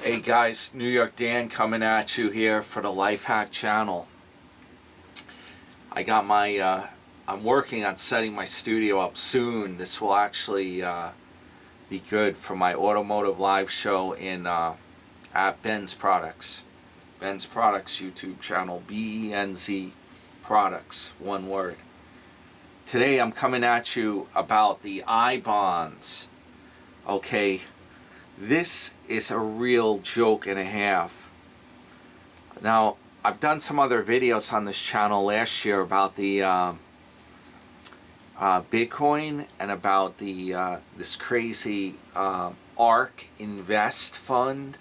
Hey guys, New York Dan coming at you here for the Life Hack channel. I got my, I'm working on setting my studio up soon. This will actually be good for my automotive live show in at Benz Products. Benz Products YouTube channel, B-E-N-Z Products, one word. Today I'm coming at you about the iBonds. Okay. This is a real joke and a half. Now, I've done some other videos on this channel last year about the Bitcoin and about the this crazy ARK Invest fund.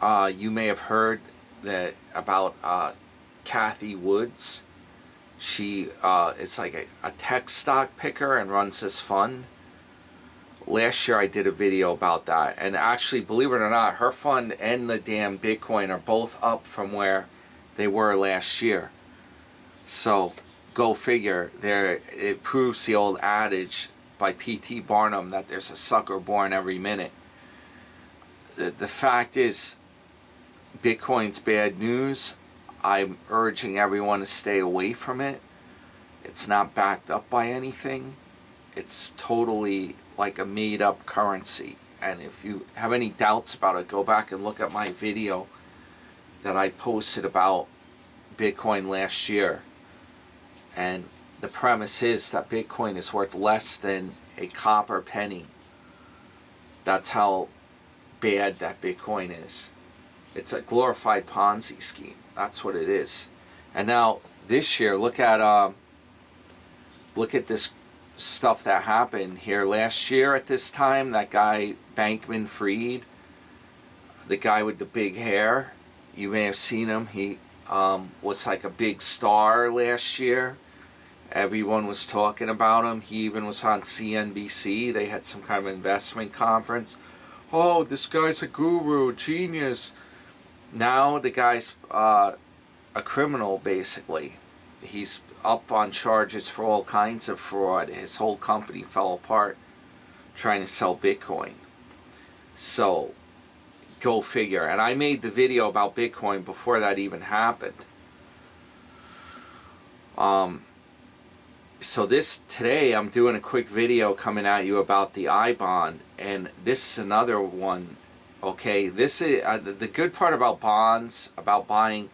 You may have heard that about Kathy Woods. She is like a tech stock picker and runs this fund. Last year I did a video about that, and actually, believe it or not, her fund and the damn Bitcoin are both up from where they were last year. So go figure. There, it proves the old adage by P.T. Barnum that there's a sucker born every minute. The fact is, Bitcoin's bad news. I'm urging everyone to stay away from it. It's not backed up by anything. It's totally like a made-up currency, and if you have any doubts about it, go back and look at my video that I posted about Bitcoin last year. And the premise is that Bitcoin is worth less than a copper penny. That's how bad that Bitcoin is. It's a glorified Ponzi scheme. That's what it is. And now this year, look at this stuff that happened here last year at this time. That guy Bankman-Fried, the guy with the big hair, you may have seen him. He was like a big star last year. Everyone was talking about him. He even was on CNBC. They had some kind of investment conference. Oh, this guy's a guru, genius. Now the guy's a criminal, basically. He's up on charges for all kinds of fraud. His whole company fell apart trying to sell Bitcoin. So, go figure. And I made the video about Bitcoin before that even happened. So today I'm doing a quick video coming at you about the iBond, and this is another one. Okay, this is the good part about bonds, about buying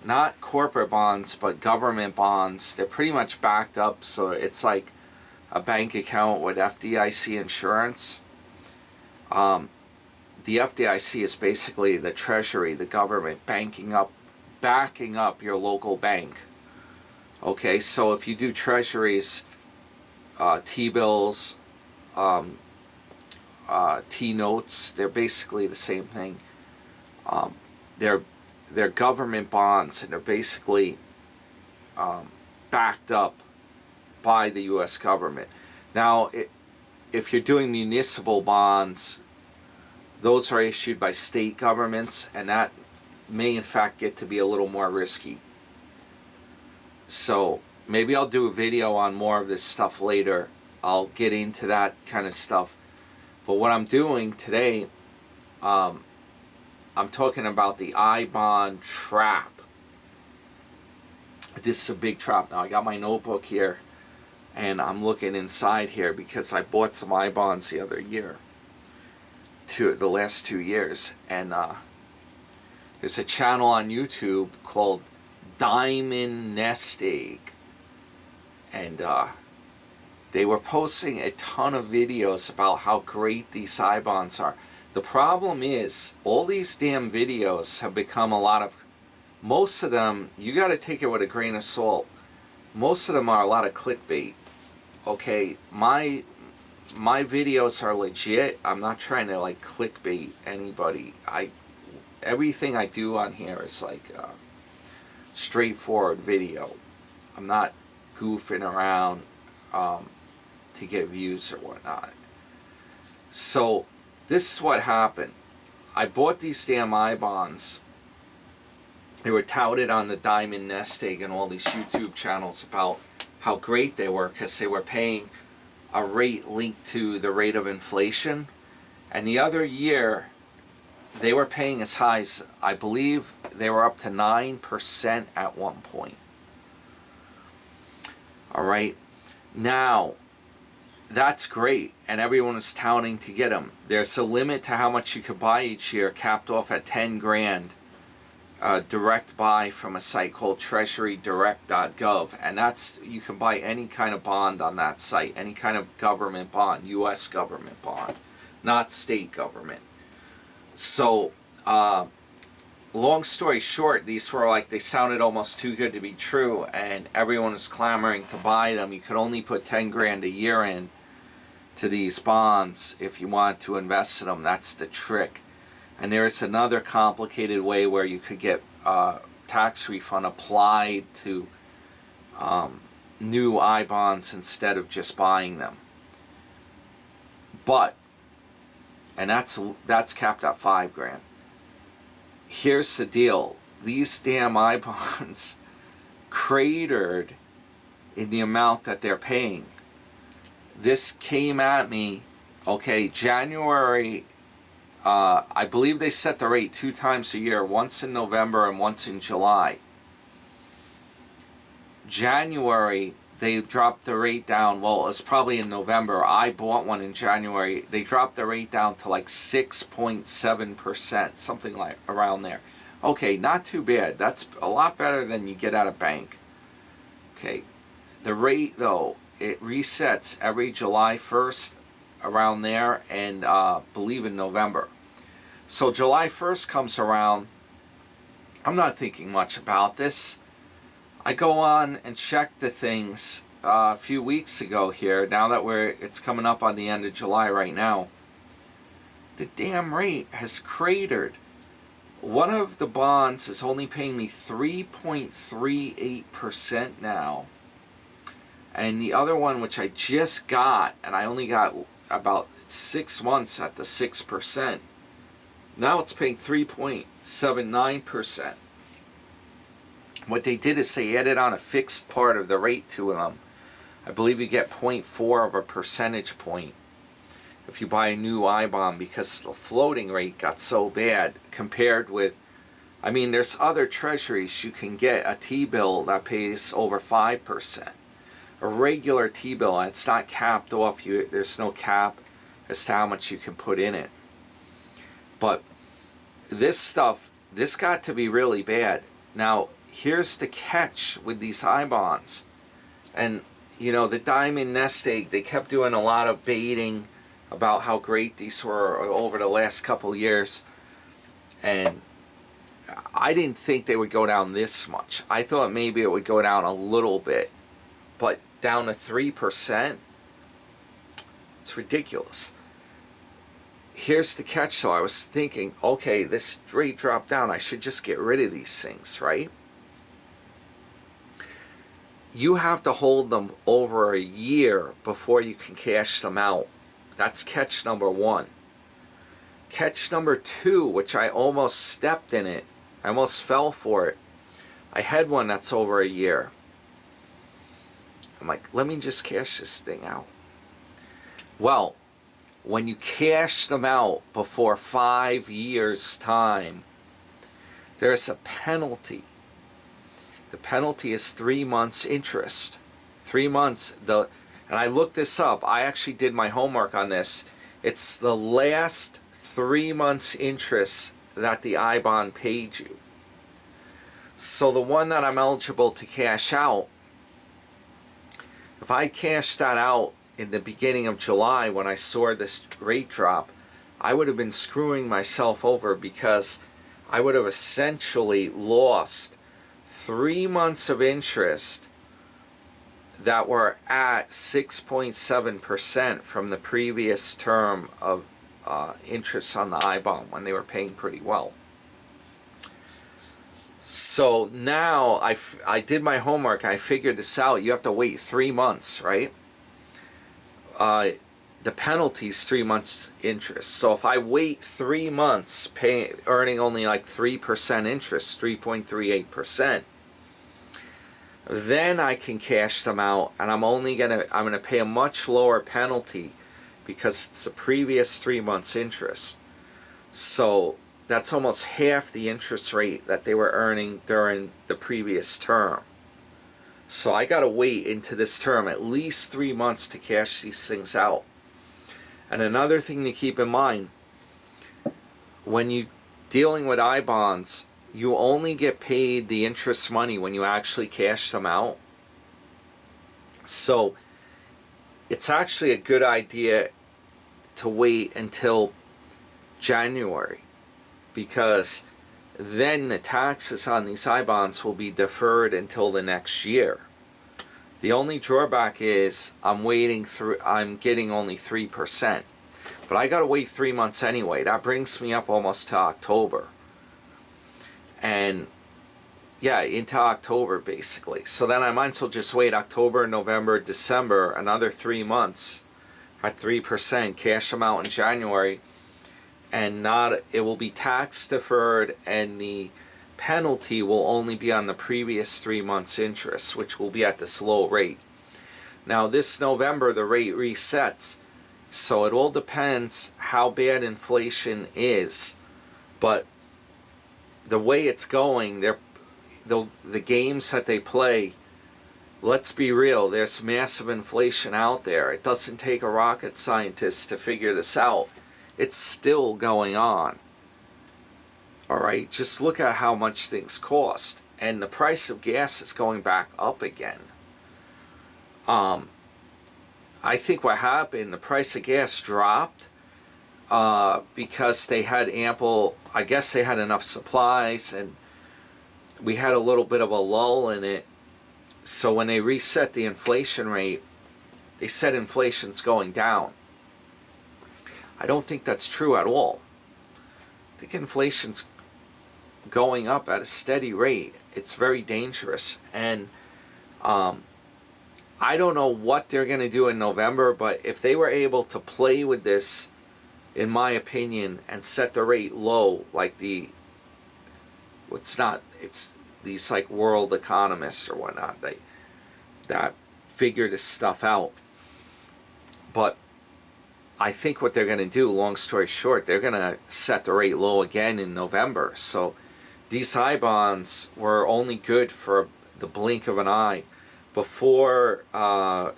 not corporate bonds, but government bonds. They're pretty much backed up, so it's like a bank account with FDIC insurance. The FDIC is basically the Treasury, the government, backing up your local bank. Okay, so if you do Treasuries, T-bills, T-notes, they're basically the same thing. They're government bonds, and they're basically backed up by the U.S. government. Now, if you're doing municipal bonds, those are issued by state governments, and that may in fact get to be a little more risky. So maybe I'll do a video on more of this stuff later. I'll get into that kind of stuff. But what I'm doing today, I'm talking about the iBond trap. This is a big trap. Now I got my notebook here, and I'm looking inside here because I bought some iBonds the other year, the last 2 years, and there's a channel on YouTube called Diamond Nest Egg, and they were posting a ton of videos about how great these iBonds are. The problem is, all these damn videos have become most of them, you got to take it with a grain of salt. Most of them are a lot of clickbait. Okay, my videos are legit. I'm not trying to like clickbait anybody. Everything I do on here is like straightforward video. I'm not goofing around to get views or whatnot. So this is what happened. I bought these damn iBonds. They were touted on the Diamond Nest Egg and all these YouTube channels about how great they were because they were paying a rate linked to the rate of inflation. And the other year, they were paying as high as, I believe they were up to 9% at one point. All right. Now, that's great, and everyone is touting to get them. There's a limit to how much you could buy each year, capped off at 10 grand. Direct buy from a site called treasurydirect.gov, and that's, you can buy any kind of bond on that site, any kind of government bond, U.S. government bond, not state government. So, long story short, these were like, they sounded almost too good to be true, and everyone was clamoring to buy them. You could only put 10 grand a year in to these bonds if you want to invest in them. That's the trick. And there's another complicated way where you could get tax refund applied to new iBonds instead of just buying them. But, and that's capped at 5 grand. Here's the deal. These damn iBonds cratered in the amount that they're paying. This came at me, okay, January, I believe they set the rate 2 times a year, once in November and once in July. January, they dropped the rate down, well, it's probably in November. I bought one in January. They dropped the rate down to like 6.7%, something like around there. Okay, not too bad. That's a lot better than you get at a bank. Okay, the rate, though, it resets every July 1st, around there, and believe in November. So July 1st comes around. I'm not thinking much about this. I go on and check the things a few weeks ago here, now that it's coming up on the end of July right now. The damn rate has cratered. One of the bonds is only paying me 3.38% now. And the other one, which I just got, and I only got about 6 months at the 6%, now it's paying 3.79%. What they did is they added on a fixed part of the rate to them. I believe you get 0.4 of a percentage point if you buy a new iBond, because the floating rate got so bad compared with, I mean, there's other treasuries you can get a T-bill that pays over 5%. A regular T-bill, and it's not capped off. There's no cap as to how much you can put in it. But this stuff, this got to be really bad. Now, here's the catch with these iBonds. And, you know, the diamond nest egg, they kept doing a lot of baiting about how great these were over the last couple years. And I didn't think they would go down this much. I thought maybe it would go down a little bit. But down to 3%, it's ridiculous. Here's the catch though. I was thinking, okay, this rate dropped down. I should just get rid of these things, right? You have to hold them over a year before you can cash them out. That's catch number 1. Catch number 2, which I almost stepped in it. I almost fell for it. I had one that's over a year. I'm like, let me just cash this thing out. Well, when you cash them out before 5 years' time, there's a penalty. The penalty is 3 months interest. 3 months. And I looked this up. I actually did my homework on this. It's the last 3 months interest that the iBond paid you. So the one that I'm eligible to cash out, if I cashed that out in the beginning of July when I saw this rate drop, I would have been screwing myself over, because I would have essentially lost 3 months of interest that were at 6.7% from the previous term of interest on the iBond when they were paying pretty well. So now I did my homework. I figured this out. You have to wait 3 months, right? The penalty is 3 months interest. So if I wait 3 months, earning only like 3% interest, 3.38%, then I can cash them out, and I'm gonna pay a much lower penalty because it's the previous 3 months interest. So that's almost half the interest rate that they were earning during the previous term. So I got to wait into this term at least 3 months to cash these things out. And another thing to keep in mind, when you're dealing with iBonds, you only get paid the interest money when you actually cash them out. So it's actually a good idea to wait until January, because then the taxes on these iBonds will be deferred until the next year. The only drawback is I'm getting only 3%. But I gotta wait 3 months anyway. That brings me up almost to October. And yeah, into October basically. So then I might as well just wait October, November, December, another 3 months at 3%, cash them out in January, and it will be tax deferred, and the penalty will only be on the previous 3 months interest, which will be at this low rate. Now this November the rate resets, so it all depends how bad inflation is, but the way it's going, the games that they play, let's be real, there's massive inflation out there. It doesn't take a rocket scientist to figure this out. It's still going on. Alright, just look at how much things cost. And the price of gas is going back up again. I think what happened, the price of gas dropped because they had I guess they had enough supplies, and we had a little bit of a lull in it. So when they reset the inflation rate, they said inflation's going down. I don't think that's true at all. I think inflation's going up at a steady rate. It's very dangerous. And I don't know what they're going to do in November, but if they were able to play with this, in my opinion, and set the rate low, like it's these like world economists or whatnot, that figure this stuff out. But I think what they're going to do, long story short, they're going to set the rate low again in November. So these iBonds were only good for the blink of an eye. Before the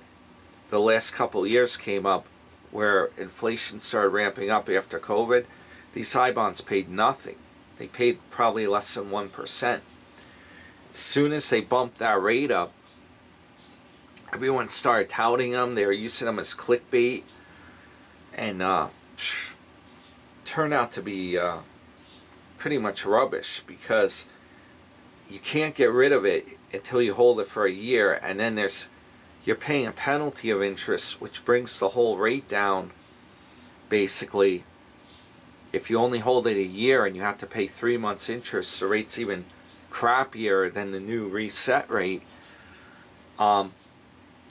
last couple of years came up, where inflation started ramping up after COVID, these iBonds paid nothing. They paid probably less than 1%. As soon as they bumped that rate up, everyone started touting them. They were using them as clickbait, and turned out to be pretty much rubbish, because you can't get rid of it until you hold it for a year, and then you're paying a penalty of interest, which brings the whole rate down. Basically, if you only hold it a year and you have to pay 3 months interest, the rate's even crappier than the new reset rate.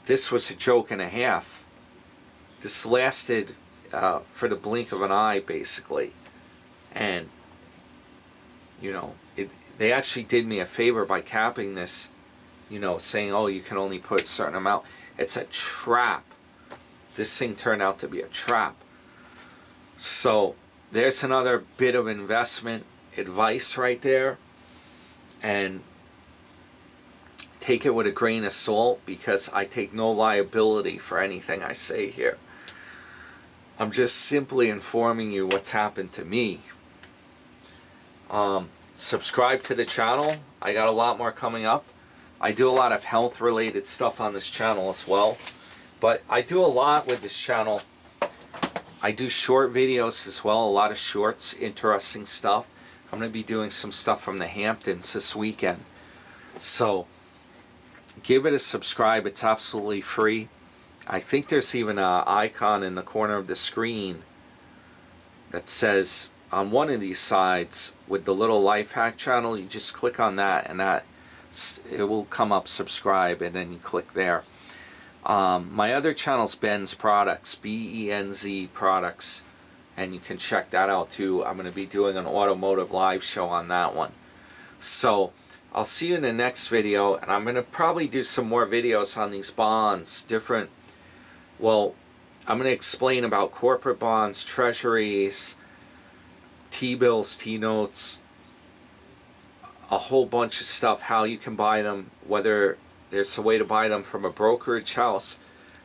This was a joke and a half. This lasted for the blink of an eye, basically. And they actually did me a favor by capping this, saying, oh, you can only put a certain amount. It's a trap. This thing turned out to be a trap. So there's another bit of investment advice right there. And take it with a grain of salt, because I take no liability for anything I say here. I'm just simply informing you what's happened to me. Subscribe to the channel. I got a lot more coming up. I do a lot of health related stuff on this channel as well. But I do a lot with this channel. I do short videos as well, a lot of shorts, interesting stuff. I'm going to be doing some stuff from the Hamptons this weekend. So give it a subscribe. It's absolutely free. I think there's even an icon in the corner of the screen that says, on one of these sides with the little life hack channel, you just click on that, and it will come up subscribe, and then you click there. My other channel's Benz Products, BENZ Products, and you can check that out too. I'm going to be doing an automotive live show on that one. So I'll see you in the next video, and I'm going to probably do some more videos on these bonds, I'm going to explain about corporate bonds, treasuries, T-bills, T-notes, a whole bunch of stuff, how you can buy them, whether there's a way to buy them from a brokerage house,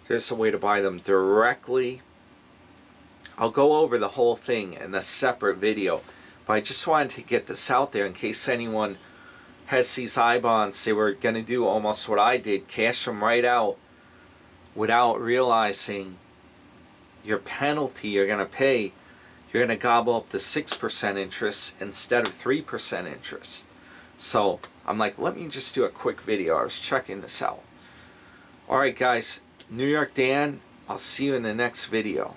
there's a way to buy them directly. I'll go over the whole thing in a separate video, but I just wanted to get this out there in case anyone has these iBonds. They were going to do almost what I did, cash them right out without realizing your penalty you're going to pay. You're going to gobble up the 6% interest instead of 3% interest. So I'm like, let me just do a quick video. I was checking this out. Alright guys, New York Dan, I'll see you in the next video.